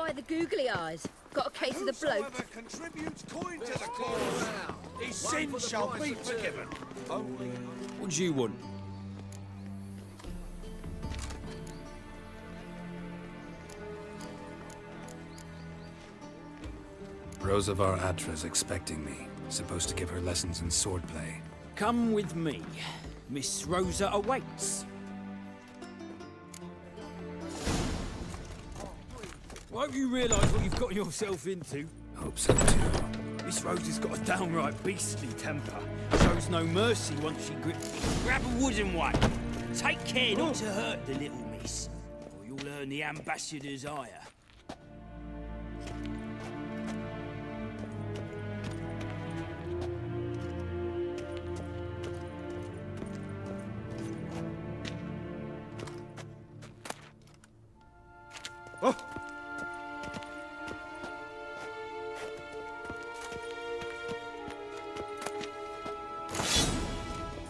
by the googly eyes. Got a case of the bloat. Whosoever contributes coin to the cause, his sins shall be forgiven. Only What do you want? Rose of our Atra's expecting me. Supposed to give her lessons in swordplay. Come with me. Miss Rosa awaits. Won't you realise what you've got yourself into? Hope so too. Miss Rosa's got a downright beastly temper. Shows no mercy once she grips me. Grab a wooden one. Take care not to hurt the little miss, or you'll earn the ambassador's ire.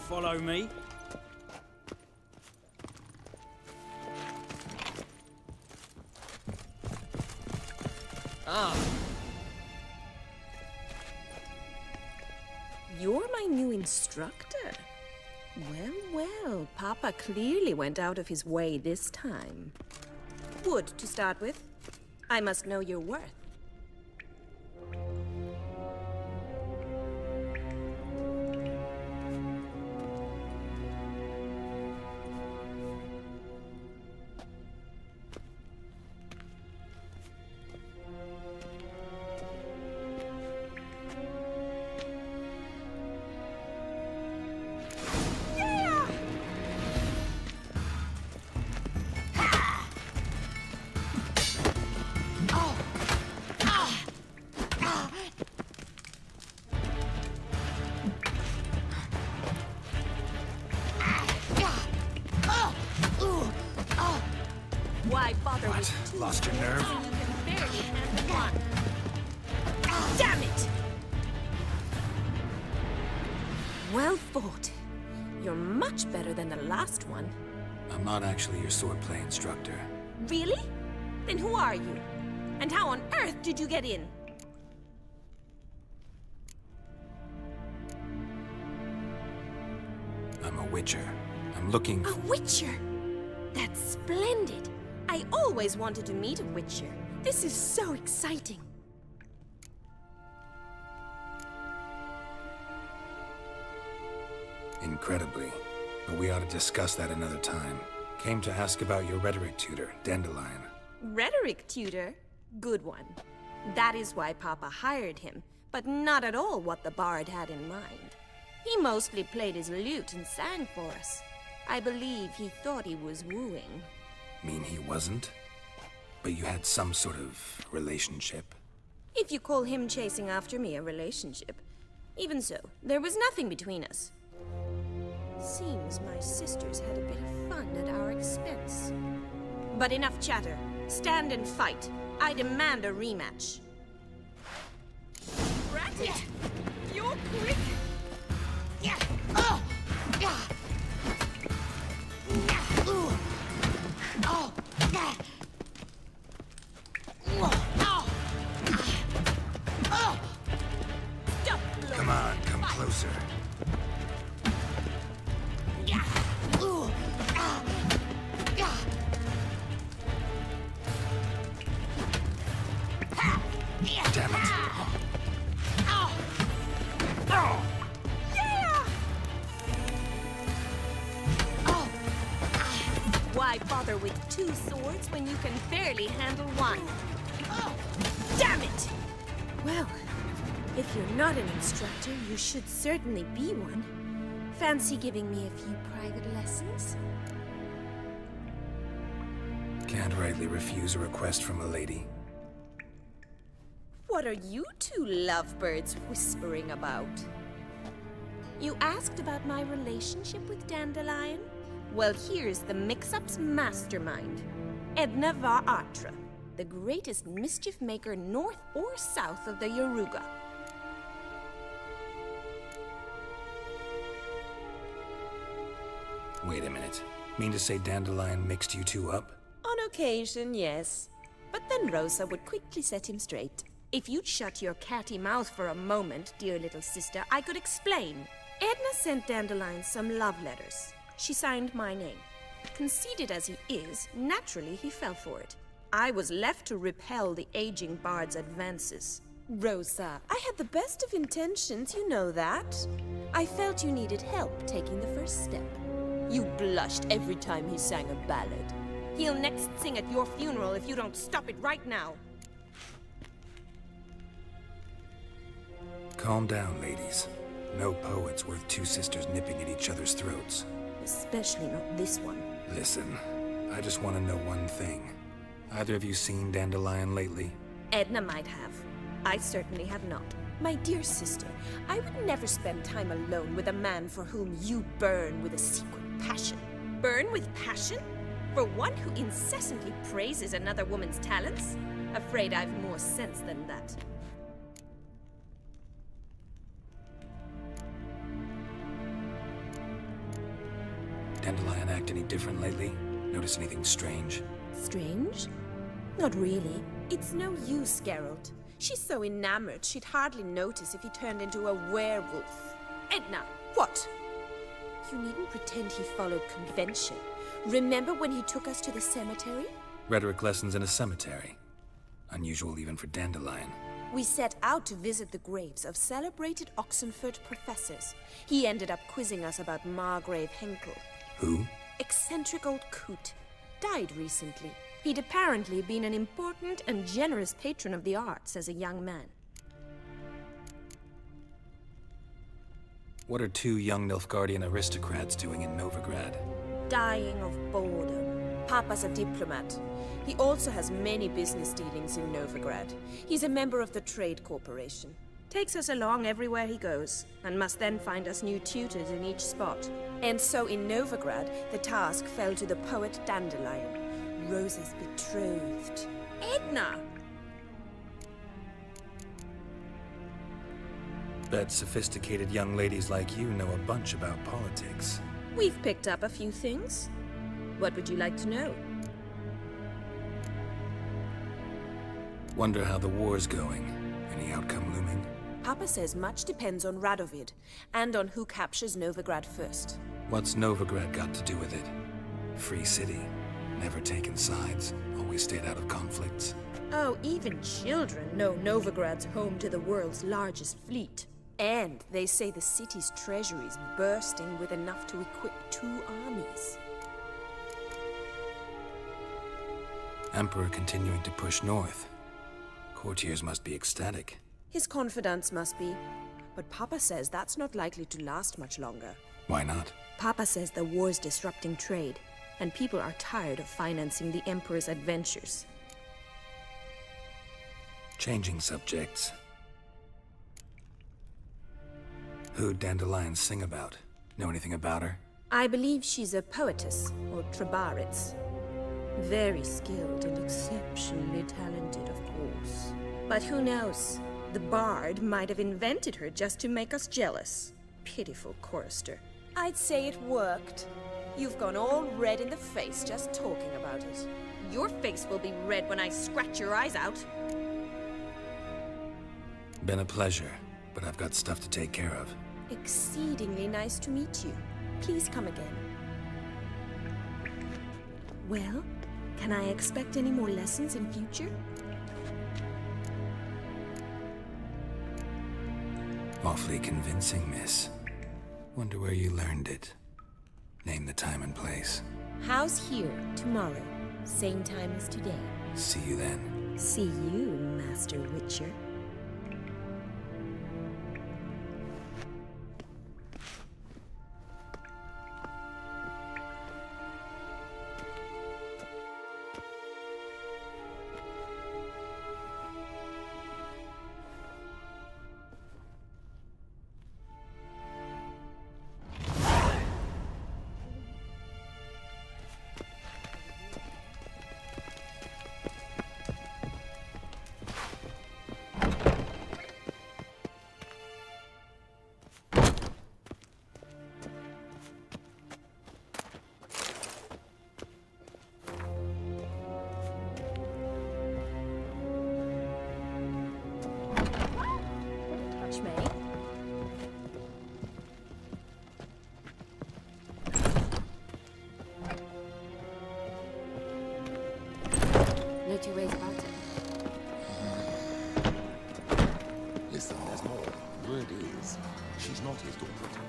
Follow me. You're my new instructor. Well, well, Papa clearly went out of his way this time. Wood, to start with. I must know your worth. Why bother What? with two Lost your nerve? when you can barely handle one? Damn it! Well fought. You're much better than the last one. I'm not actually your swordplay instructor. Really? Then who are you? And how on earth did you get in? I'm a witcher. I'm looking A witcher? That's splendid. I always wanted to meet a witcher. This is so exciting. incredibly. But we ought to discuss that another time. Came to ask about your rhetoric tutor, Dandelion. Rhetoric tutor? Good one. That is why Papa hired him, but not at all what the bard had in mind. He mostly played his lute and sang for us. I believe he thought he was wooing. Mean he wasn't? But you had some sort of relationship? If you call him chasing after me a relationship. Even so, there was nothing between us. Seems my sisters had a bit of fun at our expense. But enough chatter. Stand and fight. I demand a rematch. Ratty! You're quick! Yeah! Oh! Yeah! Oh! Oh! Oh! Stop! Come on, come closer. Damn it. Why bother with two swords when you can barely handle one? Damn it! Well, if you're not an instructor, you should certainly be one. Fancy giving me a few private lessons? Can't rightly refuse a request from a lady. What are you two lovebirds whispering about? You asked about my relationship with Dandelion? Well, here's the mix-up's mastermind. Edna var Atra, the greatest mischief maker north or south of the Yaruga. Wait a minute. Mean to say Dandelion mixed you two up? On occasion, yes. But then Rosa would quickly set him straight. If you'd shut your catty mouth for a moment, dear little sister, I could explain. Edna sent Dandelion some love letters. She signed my name. Conceited as he is, naturally he fell for it. I was left to repel the aging bard's advances. Rosa, I had the best of intentions, you know that. I felt you needed help taking the first step. You blushed every time he sang a ballad. He'll next sing at your funeral if you don't stop it right now. Calm down, ladies. No poet's worth two sisters nipping at each other's throats. Especially not this one. Listen, I just want to know one thing. Either of you seen Dandelion lately? Edna might have. I certainly have not. My dear sister, I would never spend time alone with a man for whom you burn with a secret passion. Burn with passion? For one who incessantly praises another woman's talents? Afraid I've more sense than that. Dandelion act any different lately? Notice anything strange? Strange? Not really. It's no use, Geralt. She's so enamored she'd hardly notice if he turned into a werewolf. Edna! What? You needn't pretend he followed convention. Remember when he took us to the cemetery? Rhetoric lessons in a cemetery. Unusual even for Dandelion. We set out to visit the graves of celebrated Oxenford professors. He ended up quizzing us about Margrave Henkel. Who? Eccentric old coot. Died recently. He'd apparently been an important and generous patron of the arts as a young man. What are two young Nilfgaardian aristocrats doing in Novigrad? Dying of boredom. Papa's a diplomat. He also has many business dealings in Novigrad. He's a member of the Trade Corporation. Takes us along everywhere he goes, and must then find us new tutors in each spot. And so in Novigrad, the task fell to the poet Dandelion, Rosa's betrothed. Edna! Bet sophisticated young ladies like you know a bunch about politics. We've picked up a few things. What would you like to know? Wonder how the war's going. Any outcome looming? Papa says much depends on Radovid, and on who captures Novigrad first. What's Novigrad got to do with it? Free city. Never taken sides. Always stayed out of conflicts. Oh, even children know Novigrad's home to the world's largest fleet. And they say the city's treasury's bursting with enough to equip 2 armies. Emperor continuing to push north. Courtiers must be ecstatic. His confidants must be. But Papa says that's not likely to last much longer. Why not? Papa says the war's disrupting trade, and people are tired of financing the Emperor's adventures. Changing subjects. Who'd Dandelion sing about? Know anything about her? I believe she's a poetess, or trabaritz. Very skilled and exceptionally talented, of course. But who knows? The bard might have invented her just to make us jealous. Pitiful chorister. I'd say it worked. You've gone all red in the face just talking about it. Your face will be red when I scratch your eyes out. Been a pleasure, but I've got stuff to take care of. Exceedingly nice to meet you. Please come again. Well, can I expect any more lessons in future? Awfully convincing, miss. Wonder where you learned it. Name the time and place. House here, tomorrow. Same time as today. See you then. See you, Master Witcher. smartest operator.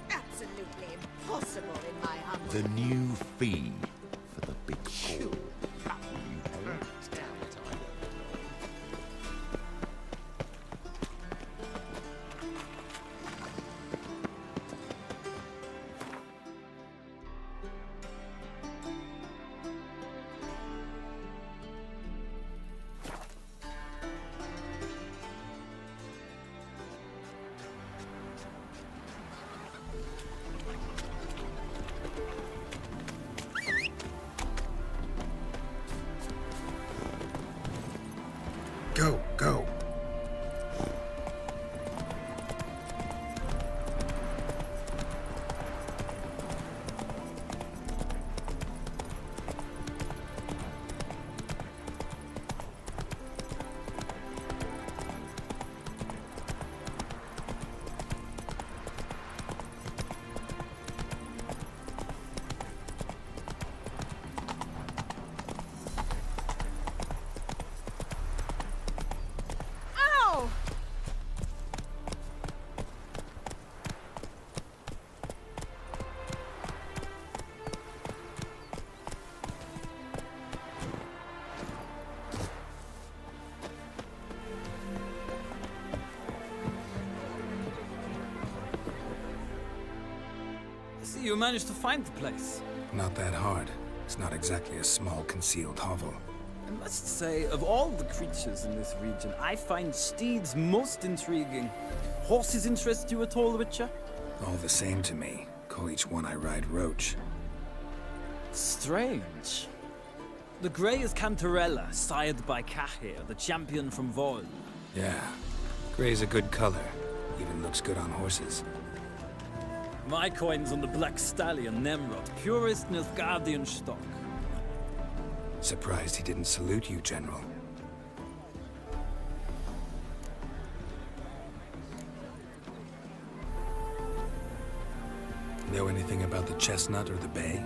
Absolutely impossible in my humble. The new fee for the big four. You know, Go, go. Ow! I see you managed to find the place. Not that hard. It's not exactly a small concealed hovel. I must say, of all the creatures in this region, I find steeds most intriguing. Horses interest you at all, Witcher? All the same to me. Call each one I ride Roach. Strange. The grey is Cantarella, sired by Cahir, the champion from Vol. Yeah. Gray's a good color. Even looks good on horses. My coin's on the Black Stallion, Nemrod, purest Nilfgaardian stock. Surprised he didn't salute you, General. Know anything about the chestnut or the bay?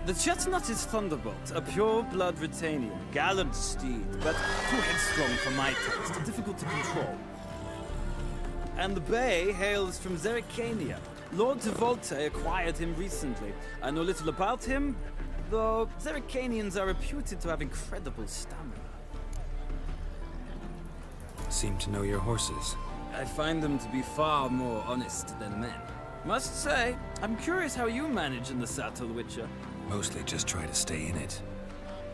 The chestnut is Thunderbolt, a pure-blood Retanian, gallant steed, but too headstrong for my taste, difficult to control. And the bay hails from Zerrikania. Lord Tevolte acquired him recently. I know little about him, though Zerrikanians are reputed to have incredible stamina. Seem to know your horses. I find them to be far more honest than men. Must say, I'm curious how you manage in the saddle, Witcher. Mostly just try to stay in it.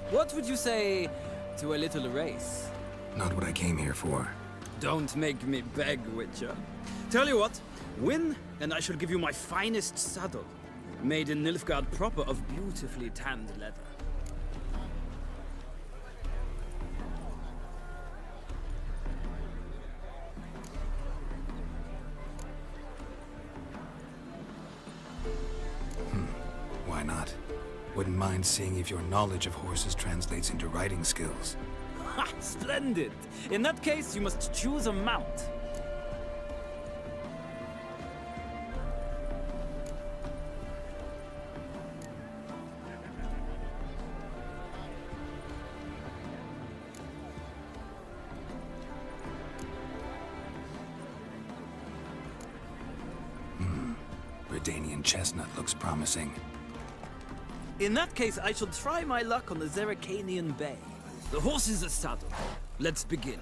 What would you say to a little race? Not what I came here for. Don't make me beg, Witcher. Tell you what, win, and I shall give you my finest saddle, made in Nilfgaard proper of beautifully tanned leather. Why not? Wouldn't mind seeing if your knowledge of horses translates into riding skills. Ha! Splendid! In that case, you must choose a mount. Redanian chestnut looks promising. In that case, I shall try my luck on the Zerrikanian Bay. The horse is a saddle. Let's begin.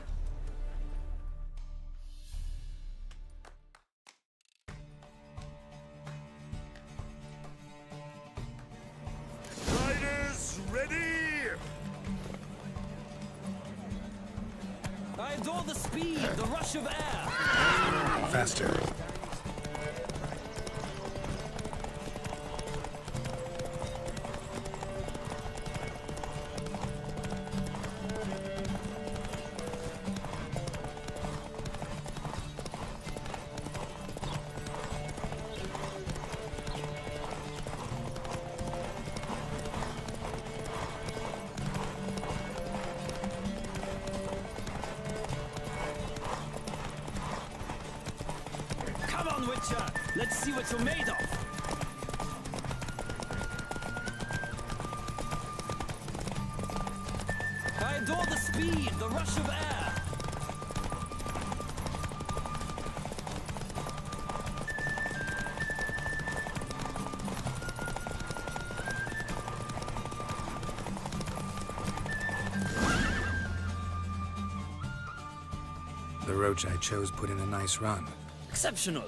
Riders, ready! I adore the speed, the rush of air. Faster. Come on, Witcher! Let's see what you're made of! I adore the the rush of air! The roach I chose put in a nice run. Exceptional.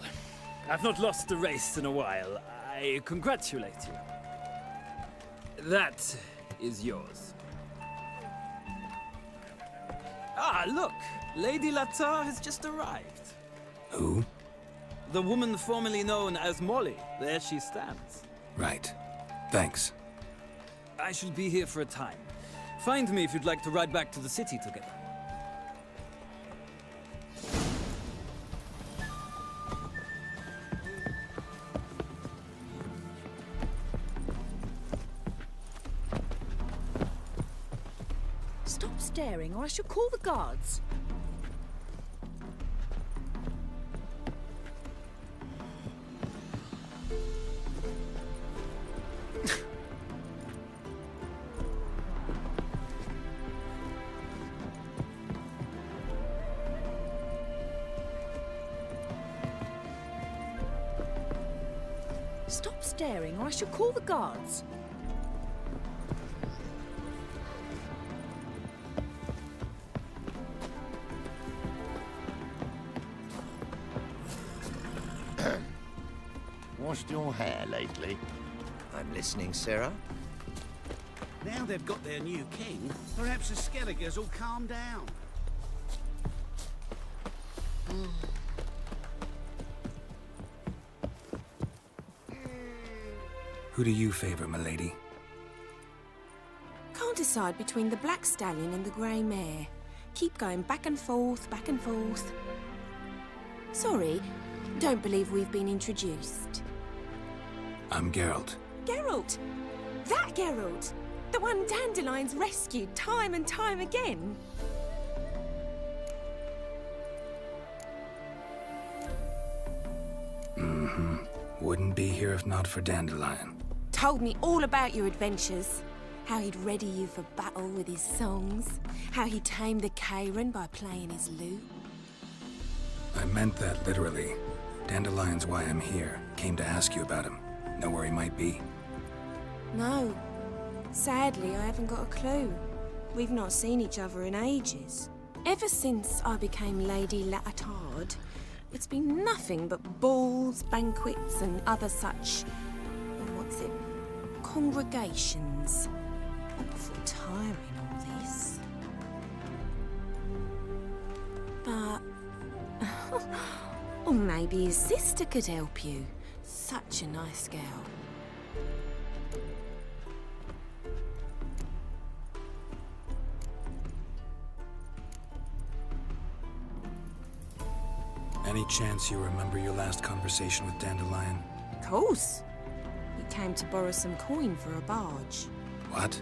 I've not lost a race in a while. I congratulate you. That is yours. Ah, look! Lady Latar has just arrived. Who? The woman formerly known as Molly. There she stands. Right. Thanks. I shall be here for a time. Find me if you'd like to ride back to the city together. Stop staring or I shall call the guards. Stop staring or I shall call the guards. Washed your hair lately? I'm listening, Sarah. Now they've got their new king, perhaps the Skelligers will calm down. Who do you favor, milady? Can't decide between the black stallion and the grey mare. Keep going back and forth, back and forth. Sorry, don't believe we've been introduced. I'm Geralt. Geralt! That Geralt! The one Dandelion's rescued time and time again. Wouldn't be here if not for Dandelion. Told me all about your adventures. How he'd ready you for battle with his songs. How he tamed the Karen by playing his lute. I meant that literally. Dandelion's why I'm here. Came to ask you about him. Know where he might be? No. Sadly, I haven't got a clue. We've not seen each other in ages. Ever since I became Lady Latard, it's been nothing but balls, banquets, and other such... what's it? Congregations. Awful tiring, all this. But... or maybe his sister could help you. Such a nice girl. Any chance you remember your last conversation with Dandelion? Of course. He came to borrow some coin for a barge. What?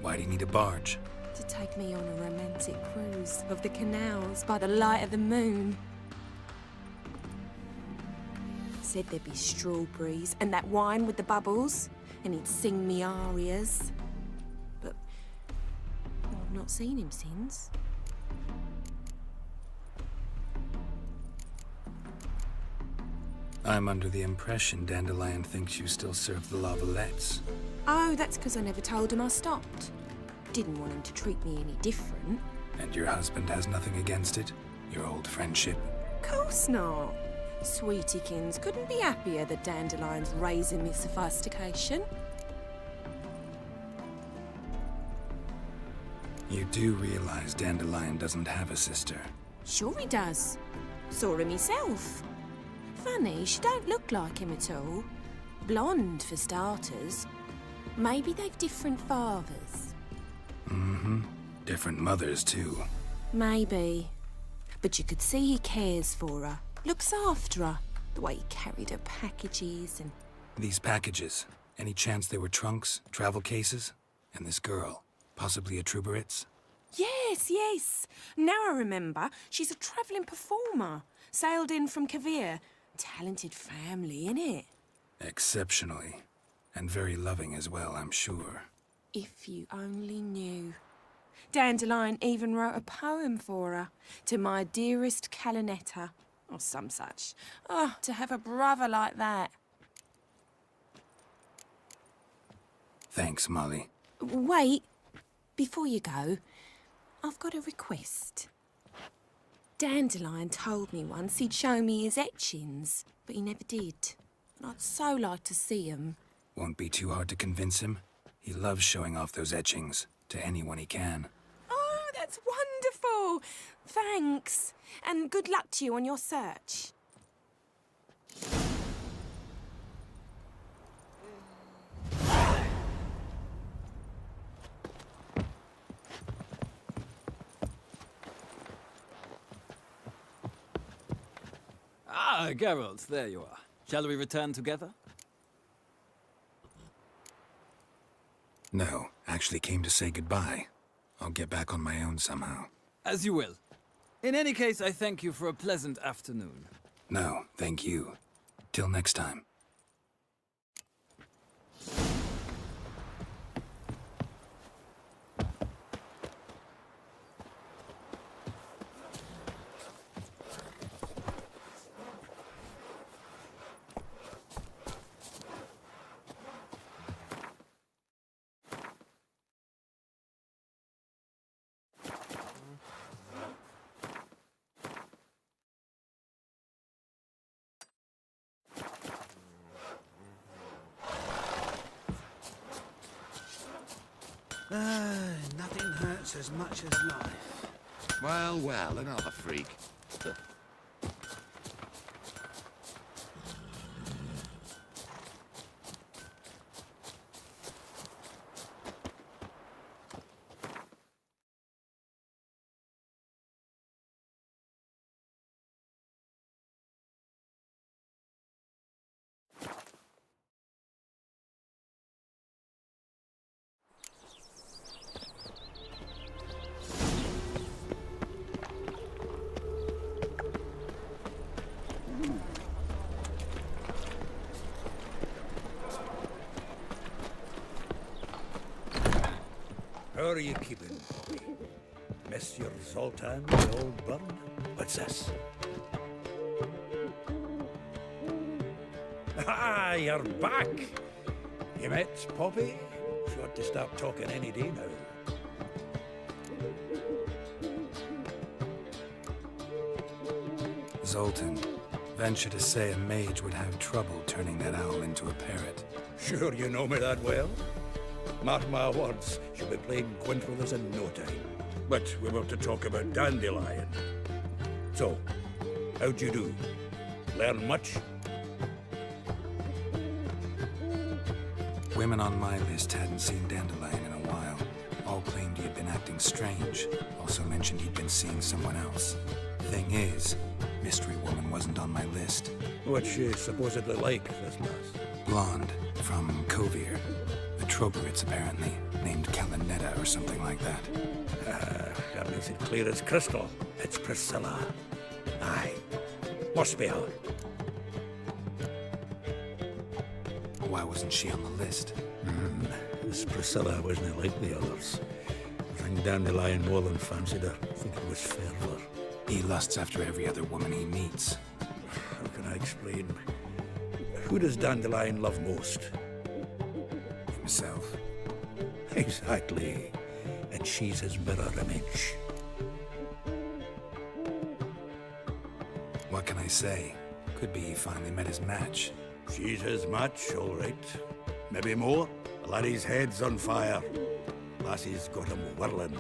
Why do you need a barge? To take me on a romantic cruise of the canals by the light of the moon. Said there'd be strawberries and that wine with the bubbles, and he'd sing me arias. But I've not seen him since. I'm under the impression Dandelion thinks you still serve the Lavalettes. Oh, that's because I never told him I stopped. Didn't want him to treat me any different. And your husband has nothing against it? Your old friendship? Course not. Sweetiekins couldn't be happier that Dandelion's raising me sophistication. You do realize Dandelion doesn't have a sister? Sure he does. Saw him himself. Funny, she don't look like him at all. Blonde, for starters. Maybe they've different fathers. Mm-hmm. Different mothers, too. Maybe. But you could see he cares for her. Looks after her. The way he carried her packages and... These packages, any chance they were trunks, travel cases? And this girl, possibly a Truberitz? Yes, yes. Now I remember. She's a travelling performer. Sailed in from Kavir. Talented family, innit? Exceptionally. And very loving as well, I'm sure. If you only knew. Dandelion even wrote a poem for her. To my dearest Calinetta, or some such. Oh, to have a brother like that. Thanks, Molly. Wait, before you go, I've got a request. Dandelion told me once he'd show me his etchings, but he never did. And I'd so like to see 'em. Won't be too hard to convince him. He loves showing off those etchings to anyone he can. Oh, that's wonderful! Thanks. And good luck to you on your search. Ah, Geralt, there you are. Shall we return together? No, actually came to say goodbye. I'll get back on my own somehow. As you will. In any case, I thank you for a pleasant afternoon. No, thank you. Till next time. Nothing hurts as much as life. Well, well, another freak. How are you keeping, Poppy? Monsieur Zoltan, the old burn? What's this? Ah, you're back! You met Poppy? She ought to start talking any day now. Zoltan, venture to say a mage would have trouble turning that owl into a parrot. Sure you know me that well? Mark my words, she'll be playing quint with us in no time. But we were to talk about Dandelion. So, how'd you do? Learn much? Women on my list hadn't seen Dandelion in a while. All claimed he had been acting strange. Also mentioned he'd been seeing someone else. Thing is, Mystery Woman wasn't on my list. What's she supposedly like, this lass? Blonde, from Kovir. A Troberitz, apparently, named Calinetta or something like that. That makes it clear as crystal. It's Priscilla. Aye. Must be her. Why wasn't she on the list? This Priscilla wasn't like the others. I think Dandelion more than fancied her. I think it was fervour. He lusts after every other woman he meets. How can I explain? Who does Dandelion love most? Himself. Exactly. And she's his mirror image. What can I say? Could be he finally met his match. She's his match, all right. Maybe more. The laddie's head's on fire. Lassie's got him whirling.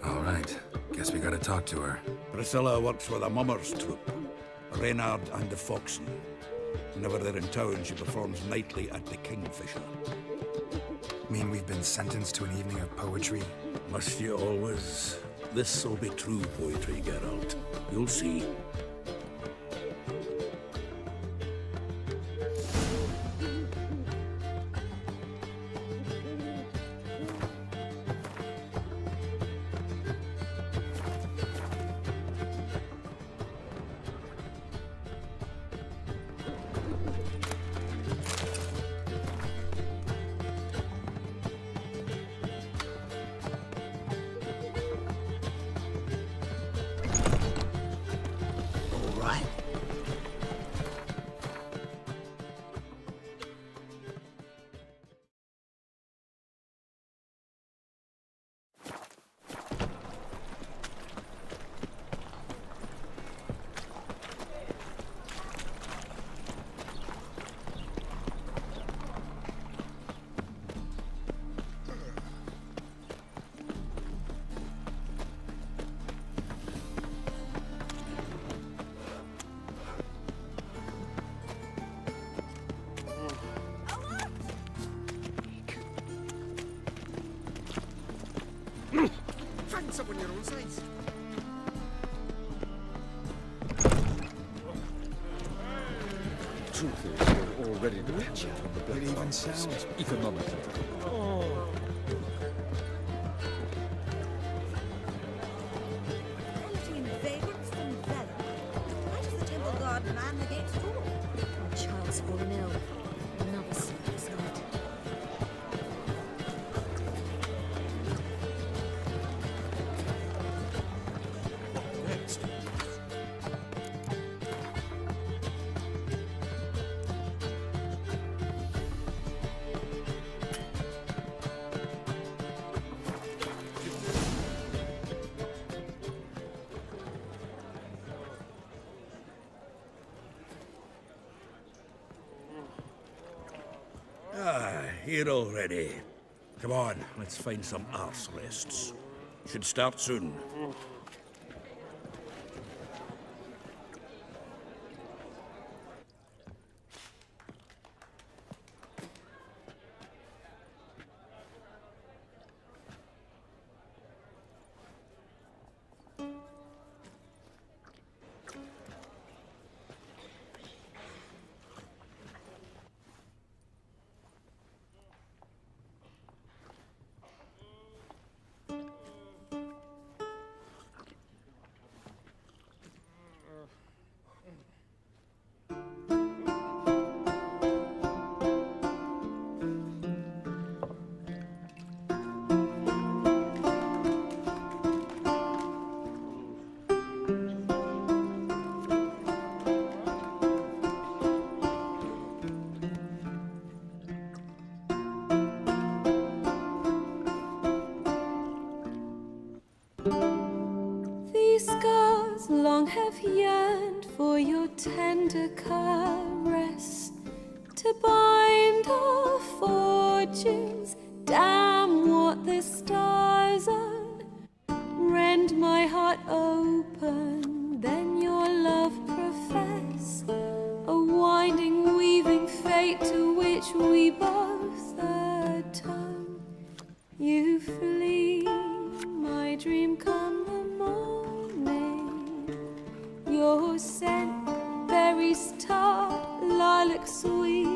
All right. Guess we gotta talk to her. Priscilla works with a mummers troupe. Reynard and the Foxen. Whenever they're in town, she performs nightly at the Kingfisher. Mean we've been sentenced to an evening of poetry? Must you always? This'll be true poetry, Geralt. You'll see. truth is, you're already the picture of the black. It even sounds economically. Quality and vagrants from Velen. Why does the temple guard man the gates door? My child's fallen ill. Another sleepless night. Next. Here already. Come on, let's find some arse rests. Should start soon. These scars long have yearned for your tender caress, to bind our fortunes. Damn what the stars own. Rend my heart open, then your love profess, a winding, weaving fate to which we both atone. You flee, my dream come the morning. Your scent, berries tart, lilac sweet.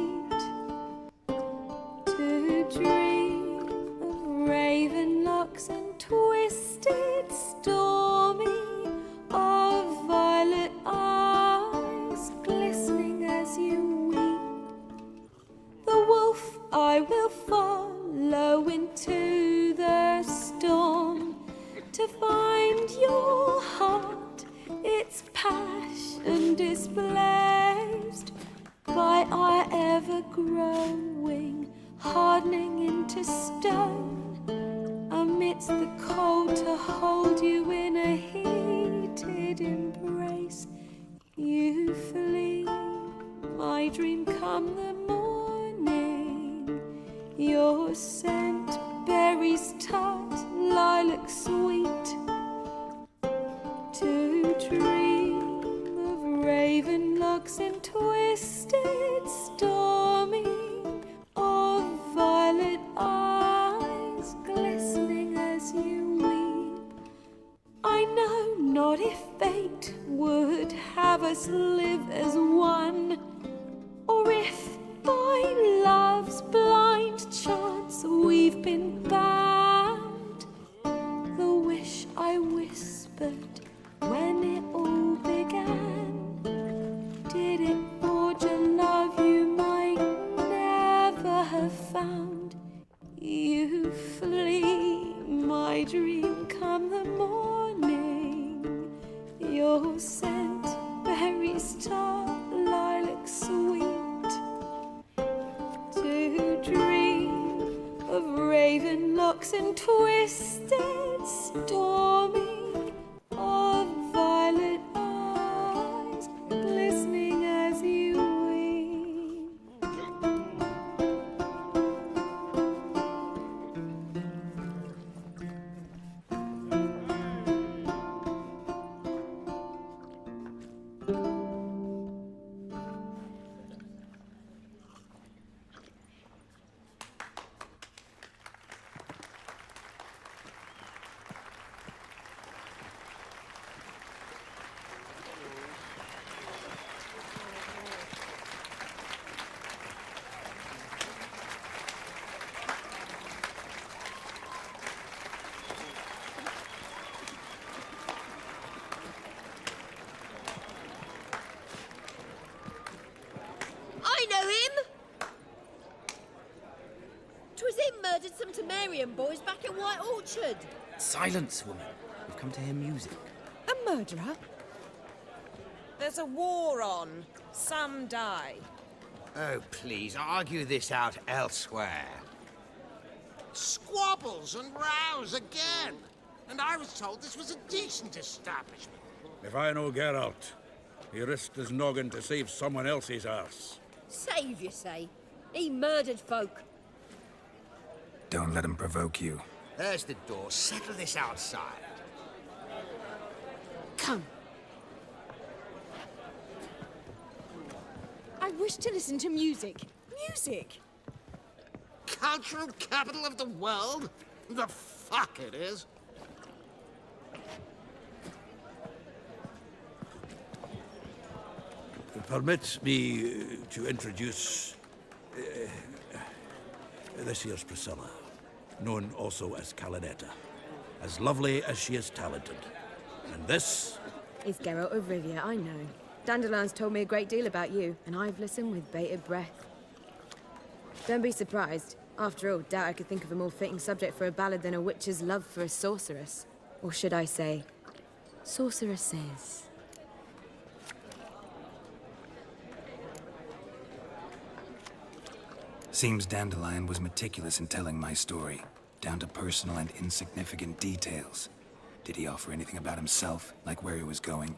To dream of raven locks and twisted, stormy, of violet eyes glistening as you weep. The wolf I will follow into the storm, to find your heart, its passion displaced by our ever-growing, hardening into stone. Amidst the cold, to hold you in a heated embrace. You flee, my dream come the morning. Your scent, berries tart, lilac sweet. To dream of raven locks and twisted, stormy, of violet eyes glistening as you weep. I know not if fate would have us live as one, or if by love's blind chance we've been bound. The wish I whispered when it all began, did it forge a love you might never have found? You flee, my dream come the morning. Your scent, berries tart, lilac sweet. To dream of raven locks and twisted, stormy, of violet eyes glistening as you weep. come to Marion boys back at White Orchard? Silence, woman. We've come to hear music. A murderer? There's a war on. Some die. Oh, please, argue this out elsewhere. Squabbles and rows again. And I was told this was a decent establishment. If I know Geralt, he risked his noggin to save someone else's arse. Save, you say? He murdered folk. Don't let him provoke you. There's the door. Settle this outside. Come. I wish to listen to music. Music! Cultural capital of the world? The fuck it is. Permit me to introduce this here's Priscilla, known also as Calinetta. As lovely as she is talented. And this? It's Geralt of Rivia, I know. Dandelion's told me a great deal about you, and I've listened with bated breath. Don't be surprised. After all, doubt I could think of a more fitting subject for a ballad than a witch's love for a sorceress. Or should I say, sorceresses. Seems Dandelion was meticulous in telling my story, down to personal and insignificant details. Did he offer anything about himself, like where he was going?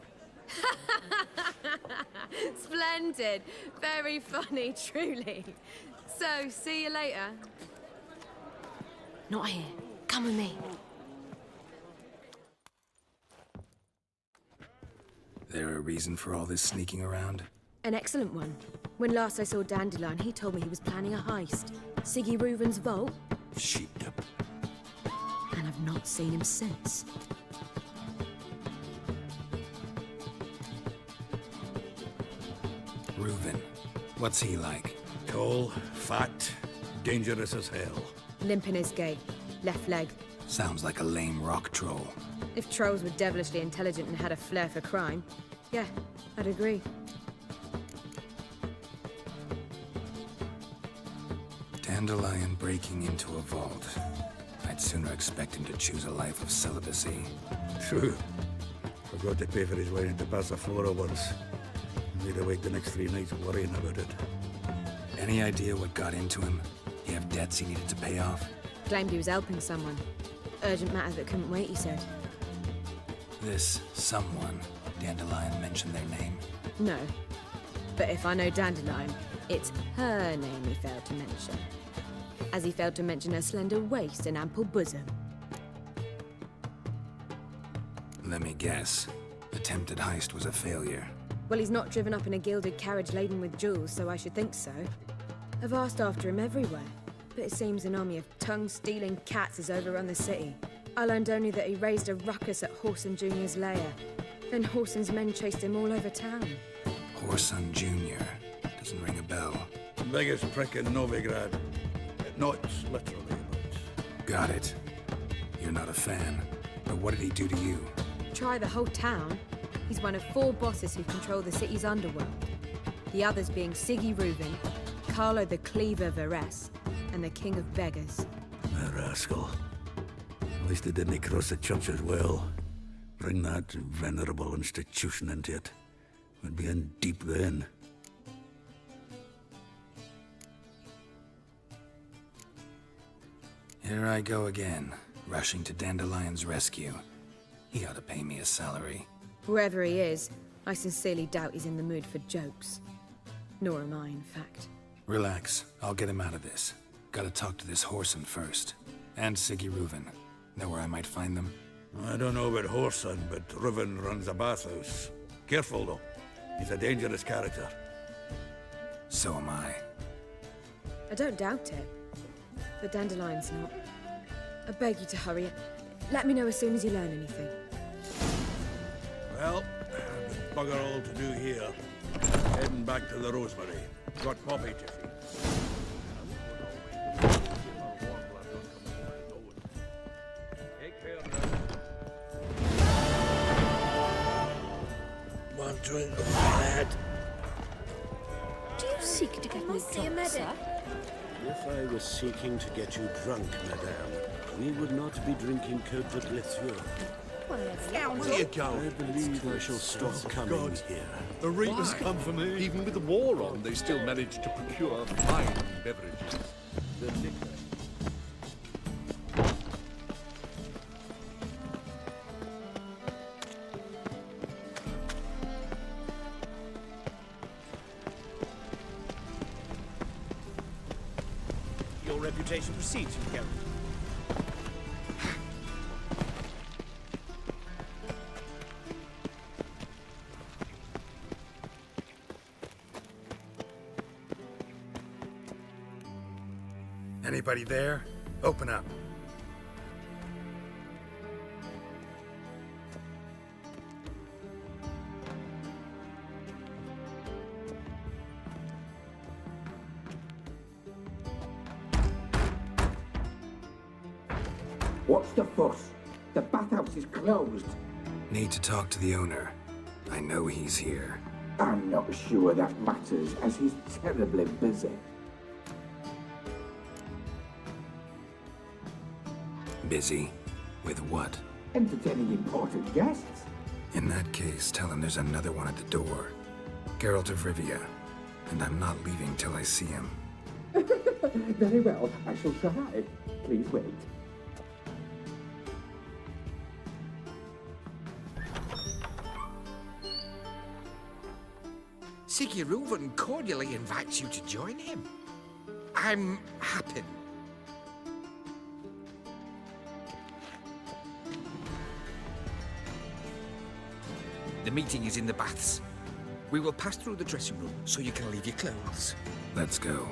Splendid. Very funny, truly. So, see you later. Not here. Come with me. There a reason for all this sneaking around? An excellent one. When last I saw Dandelion, he told me he was planning a heist. Siggy Reuven's vault. Sheepdip. And I've not seen him since. Reuven. What's he like? Tall, fat, dangerous as hell. Limp in his gait. Left leg. Sounds like a lame rock troll. If trolls were devilishly intelligent and had a flair for crime, yeah, I'd agree. Dandelion breaking into a vault. I'd sooner expect him to choose a life of celibacy. True. Forgot to pay for his way into Passaflora once. Made awake the next 3 nights worrying about it. Any idea what got into him? He have debts he needed to pay off? Claimed he was helping someone. Urgent matter that couldn't wait, he said. This someone, Dandelion mentioned their name? No. But if I know Dandelion, it's her name he failed to mention. As he failed to mention her slender waist and ample bosom. Let me guess. Attempted heist was a failure. Well, he's not driven up in a gilded carriage laden with jewels, so I should think so. I've asked after him everywhere, but it seems an army of tongue-stealing cats has overrun the city. I learned only that he raised a ruckus at Whoreson Jr.'s lair. Then Whoreson's men chased him all over town. Whoreson Jr. Doesn't ring a bell. Biggest prick in Novigrad. Not literally, but... Got it. You're not a fan. But what did he do to you? Try the whole town. He's one of 4 bosses who control the city's underworld. The others being Siggy Reuven, Carlo the Cleaver Varese, and the King of Beggars. A rascal. At least he didn't cross the church as well. Bring that venerable institution into it. We'd be in deep then. Here I go again, rushing to Dandelion's rescue. He ought to pay me a salary. Whoever he is, I sincerely doubt he's in the mood for jokes. Nor am I, in fact. Relax, I'll get him out of this. Gotta talk to this Whoreson first. And Siggy Reuven. Know where I might find them? I don't know about Whoreson, but Reuven runs a bathhouse. Careful, though. He's a dangerous character. So am I. I don't doubt it. But Dandelion's not. I beg you to hurry. Let me know as soon as you learn anything. Well, there's bugger all to do here. Heading back to the Rosemary. Got Poppy to feed. Take care now. One drink of lad. Do you seek to get me Must see a drunk, medic. sir? If I were seeking to get you drunk, madame, we would not be drinking Côte de Blessure. Where you go? I believe I shall stop coming here. The Reapers come for me. Even with the war on, they still manage to procure fine beverages. The liquor. Your reputation precedes you, Geralt. Anybody there? Open up. What's the fuss? The bathhouse is closed. Need to talk to the owner. I know he's here. I'm not sure that matters, as he's terribly busy. Busy? With what? Entertaining important guests. In that case, tell him there's another one at the door. Geralt of Rivia. And I'm not leaving till I see him. Very well, I shall try. Please wait. Sigurd cordially invites you to join him. I'm happy. The meeting is in the baths. We will pass through the dressing room so you can leave your clothes. Let's go.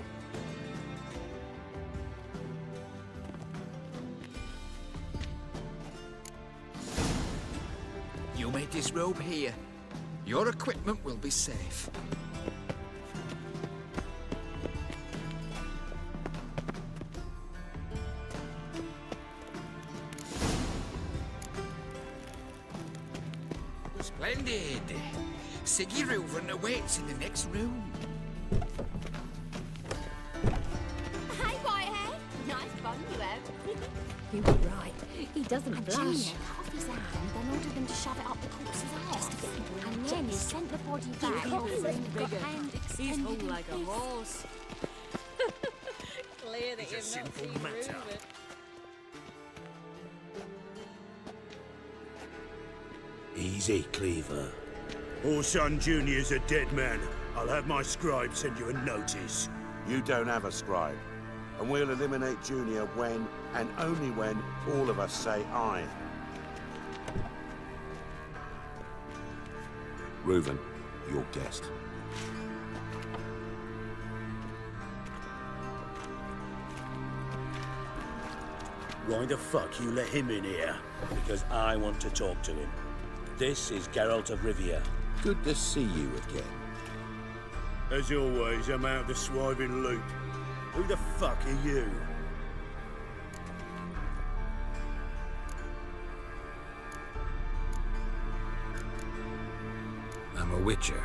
You may disrobe here. Your equipment will be safe. Splendid. Sigurd awaits in the next room. Hi, Whitehead. Nice bun you have. You were right. He doesn't And blush. Junior cut off his hand, then ordered them to shove it up the corpse's ass. And then he sent the body back. He's whole like a horse. Clear that It's a you've not simple seen matter. Reuben. Easy, Cleaver. Orson Jr.'s a dead man. I'll have my scribe send you a notice. You don't have a scribe. And we'll eliminate Junior when, and only when, all of us say aye. Reuven, your guest. Why the fuck you let him in here? Because I want to talk to him. This is Geralt of Rivia. Good to see you again. As always, I'm out the swiving loop. Who the fuck are you? I'm a witcher.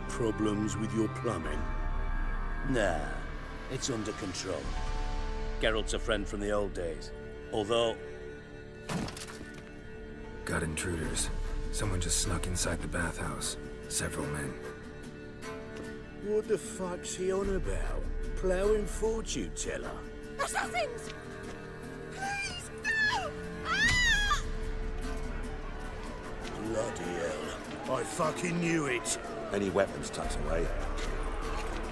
Problems with your plumbing? Nah, it's under control. Geralt's a friend from the old days. Although... Got intruders. Someone just snuck inside the bathhouse. Several men. What the fuck's he on about? Plowing fortune teller? Assassins! Please, no! Ah! Bloody hell. I fucking knew it. Any weapons tucked away?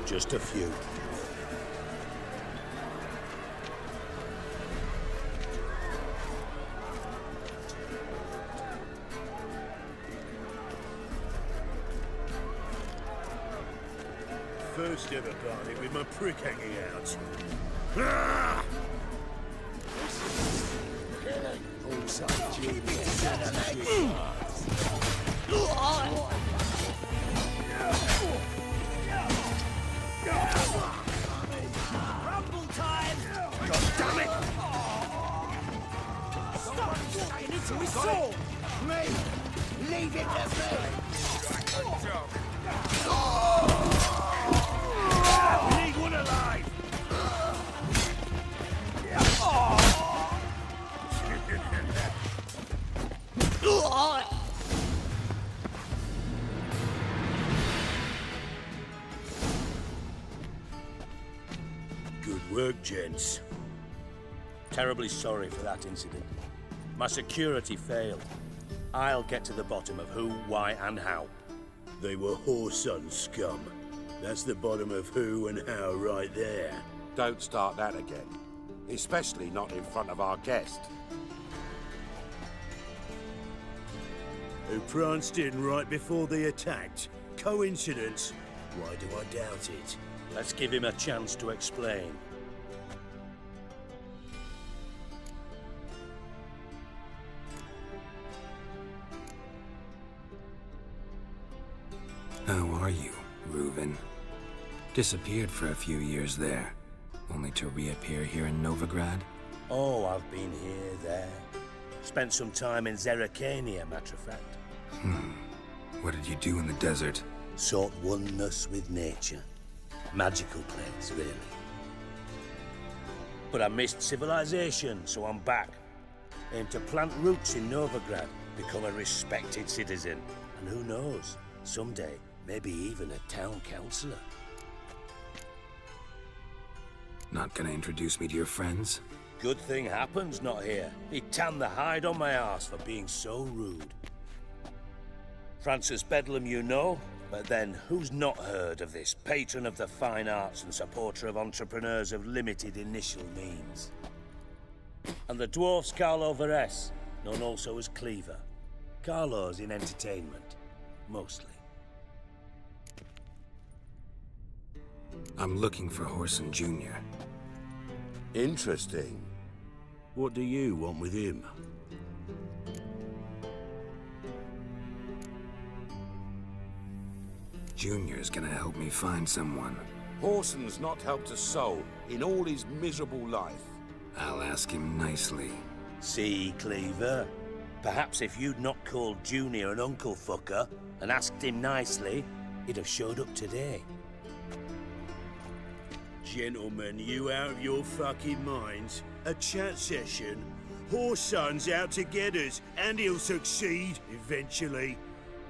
Just a few. First ever party with my prick hanging out. Ah! Rumble time! God damn it! Stop walking into his sword! Me! Leave it to me! We need one alive! work, gents. Terribly sorry for that incident. My security failed. I'll get to the bottom of who, why, and how. They were whoreson scum. That's the bottom of who and how right there. Don't start that again. Especially not in front of our guest. Who pranced in right before they attacked. Coincidence? Why do I doubt it? Let's give him a chance to explain. How are you, Reuven? Disappeared for a few years there, only to reappear here in Novigrad? Oh, I've been here, there. Spent some time in Zerrikania, matter of fact. What did you do in the desert? Sought oneness with nature. Magical place, really. But I missed civilization, so I'm back. Aim to plant roots in Novigrad, become a respected citizen. And who knows, someday, maybe even a town councillor. Not gonna introduce me to your friends? Good thing Happen's not here. He'd tan the hide on my arse for being so rude. Francis Bedlam you know, but then who's not heard of this patron of the fine arts and supporter of entrepreneurs of limited initial means? And the dwarf's Carlo Veres, known also as Cleaver. Carlo's in entertainment, mostly. I'm looking for Whoreson Jr. Interesting. What do you want with him? Junior's gonna help me find someone. Whoreson's not helped a soul in all his miserable life. I'll ask him nicely. See, Cleaver? Perhaps if you'd not called Junior an uncle fucker and asked him nicely, he'd have showed up today. Gentlemen, you out of your fucking minds? A chat session? Whoreson's out to get us, and he'll succeed, eventually.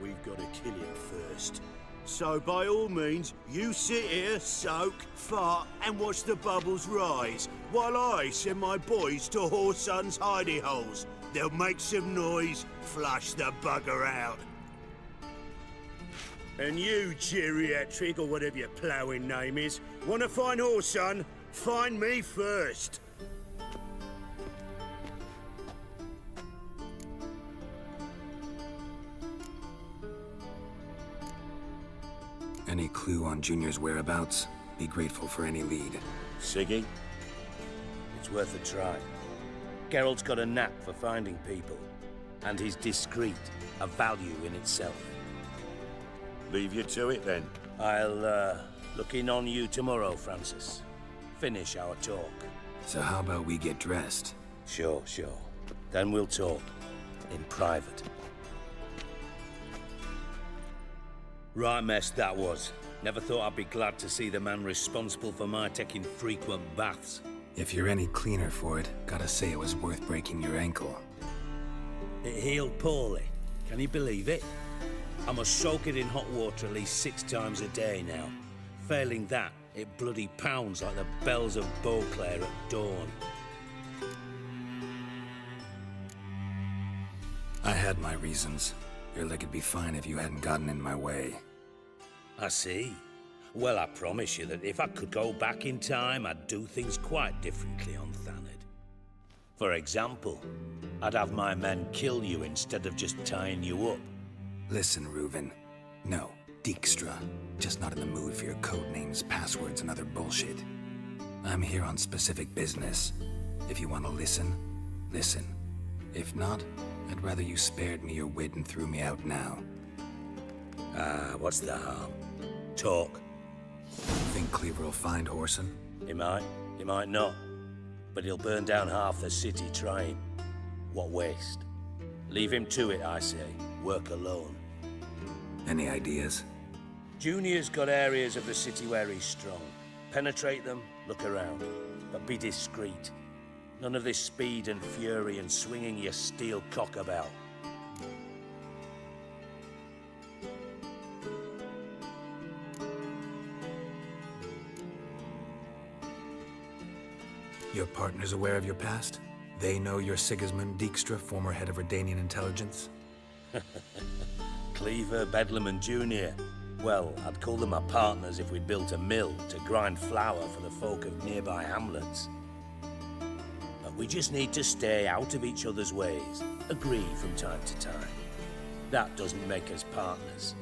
We've got to kill him first. So by all means, you sit here, soak, fart, and watch the bubbles rise, while I send my boys to Whoreson's hidey holes. They'll make some noise, flush the bugger out. And you, geriatric, or whatever your ploughing name is, want to find Whoreson? Find me first. Any clue on Junior's whereabouts? Be grateful for any lead. Siggy? It's worth a try. Geralt's got a knack for finding people. And he's discreet, a value in itself. Leave you to it, then. I'll, look in on you tomorrow, Francis. Finish our talk. So how about we get dressed? Sure. Then we'll talk. In private. Right mess that was. Never thought I'd be glad to see the man responsible for my taking frequent baths. If you're any cleaner for it, gotta say it was worth breaking your ankle. It healed poorly. Can you believe it? I must soak it in hot water at least 6 times a day now. Failing that, it bloody pounds like the bells of Beauclair at dawn. I had my reasons. Your leg would be fine if you hadn't gotten in my way. I see. Well, I promise you that if I could go back in time, I'd do things quite differently on Thanedd. For example, I'd have my men kill you instead of just tying you up. Listen, Reuven. No, Dijkstra. Just not in the mood for your code names, passwords, and other bullshit. I'm here on specific business. If you want to listen, listen. If not, I'd rather you spared me your wit and threw me out now. What's the harm? Talk. Think Cleaver will find Whoreson? He might not. But he'll burn down half the city trying. What waste. Leave him to it, I say. Work alone. Any ideas? Junior's got areas of the city where he's strong. Penetrate them, look around. But be discreet. None of this speed and fury and swinging your steel cock about. Your partner's aware of your past? They know you're Sigismund Dijkstra, former head of Redanian intelligence? Cleaver, Bedlam and Junior. Well, I'd call them my partners if we'd built a mill to grind flour for the folk of nearby hamlets. But we just need to stay out of each other's ways, agree from time to time. That doesn't make us partners.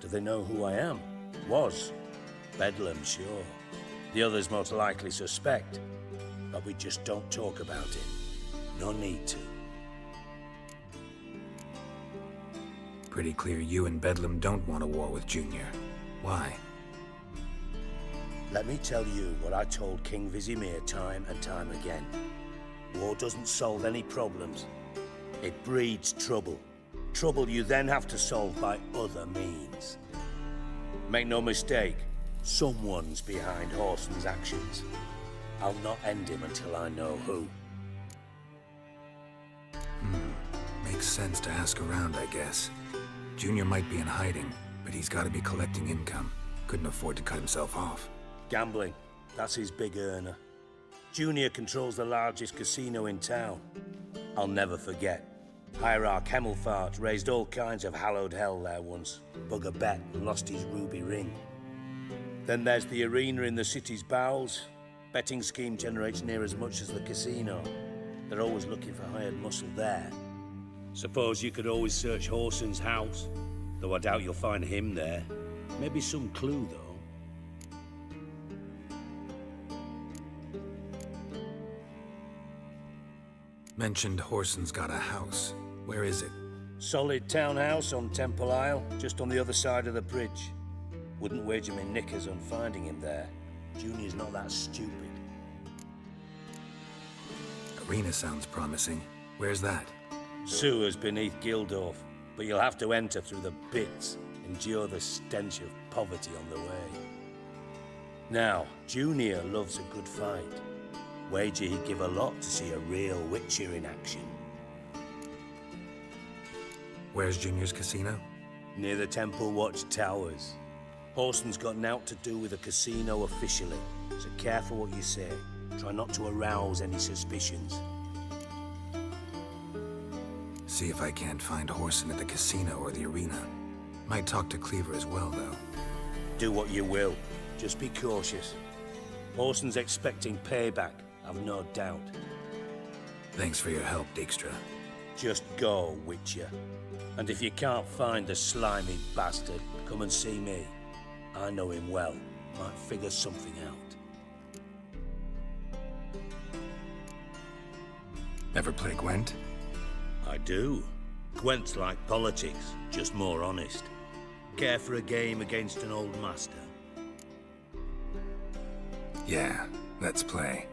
Do they know who I am? Was. Bedlam, sure. The others most likely suspect, but we just don't talk about it. No need to. Pretty clear you and Bedlam don't want a war with Junior. Why? Let me tell you what I told King Vizimir time and time again. War doesn't solve any problems. It breeds trouble. Trouble you then have to solve by other means. Make no mistake, someone's behind Horson's actions. I'll not end him until I know who. Makes sense to ask around, I guess. Junior might be in hiding, but he's got to be collecting income. Couldn't afford to cut himself off. Gambling, that's his big earner. Junior controls the largest casino in town. I'll never forget. Hierarch Hemmelfart raised all kinds of hallowed hell there once. Bug a bet and lost his ruby ring. Then there's the arena in the city's bowels. Betting scheme generates near as much as the casino. They're always looking for hired muscle there. Suppose you could always search Horson's house, though I doubt you'll find him there. Maybe some clue, though. Mentioned Horson's got a house. Where is it? Solid townhouse on Temple Isle, just on the other side of the bridge. Wouldn't wager me knickers on finding him there. Junior's not that stupid. Arena sounds promising. Where's that? Sewers beneath Gildorf, but you'll have to enter through the bits, endure the stench of poverty on the way. Now, Junior loves a good fight. Wager he'd give a lot to see a real Witcher in action. Where's Junior's casino? Near the Temple Watch Towers. Horson's got naught to do with the casino officially, so careful what you say. Try not to arouse any suspicions. See if I can't find Horson at the casino or the arena. Might talk to Cleaver as well, though. Do what you will. Just be cautious. Horson's expecting payback, I've no doubt. Thanks for your help, Dijkstra. Just go, Witcher. And if you can't find the slimy bastard, come and see me. I know him well. Might figure something out. Ever play Gwent? I do. Gwent's like politics, just more honest. Care for a game against an old master? Yeah, let's play.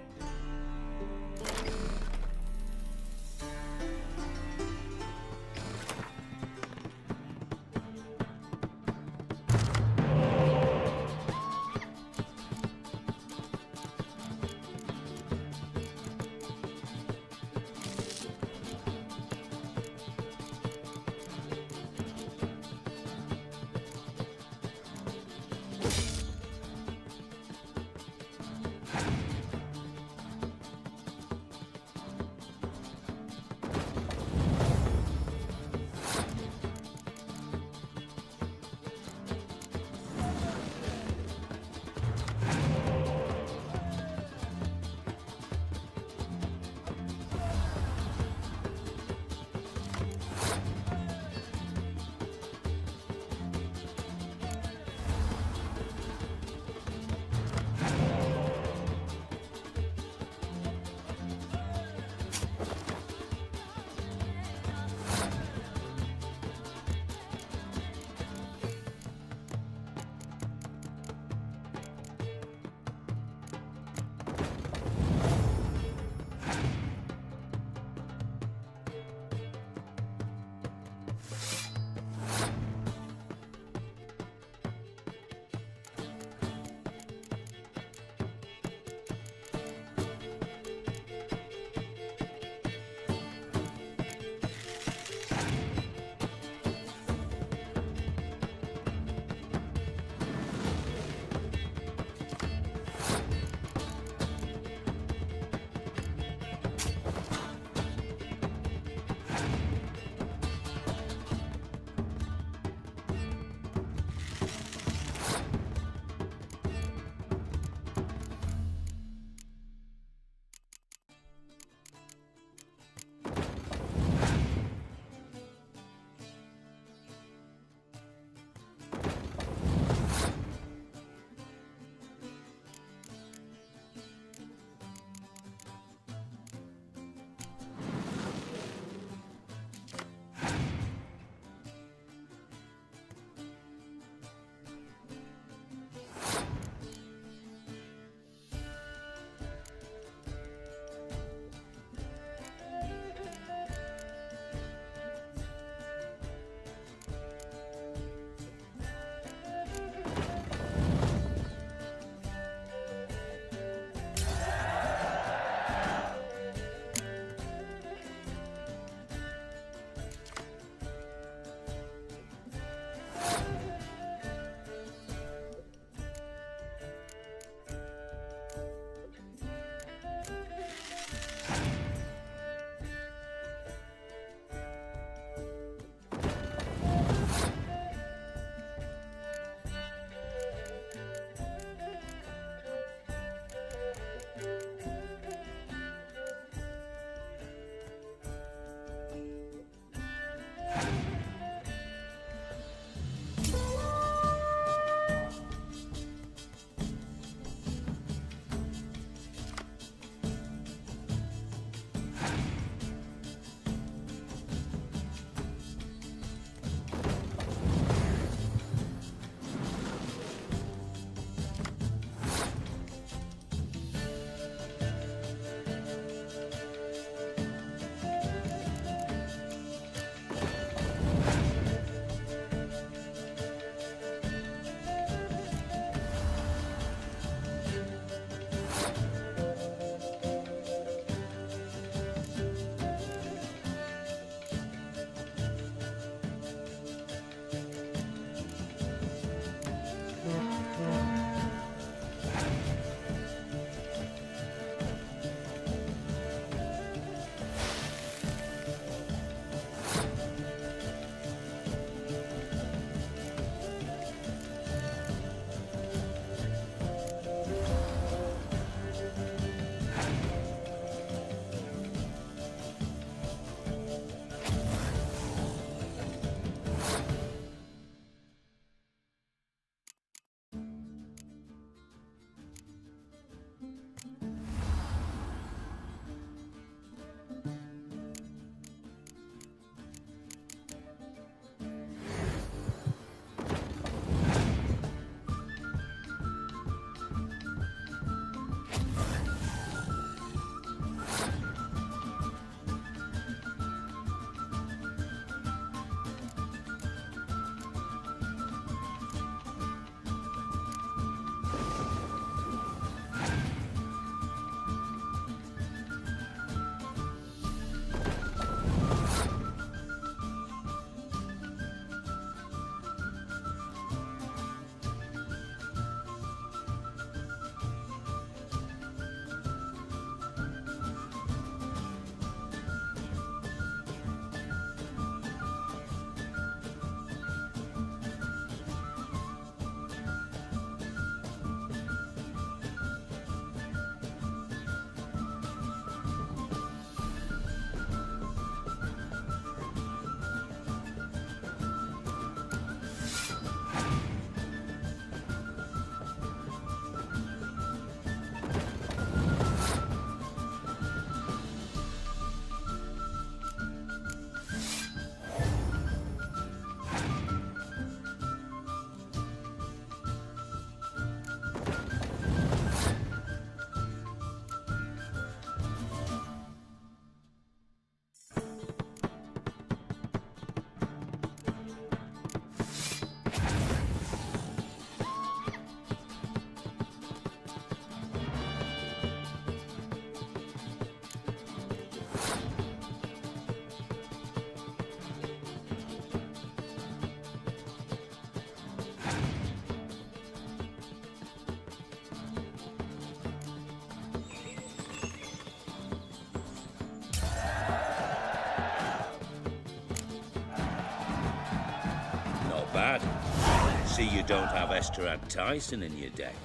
see you don't have Esterad Tyson in your deck.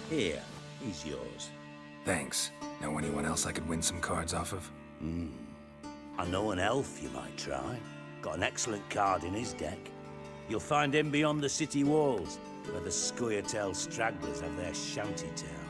Here, he's yours. Thanks. Know anyone else I could win some cards off of? I know an elf you might try. Got an excellent card in his deck. You'll find him beyond the city walls, where the Scoia'tael stragglers have their shanty town.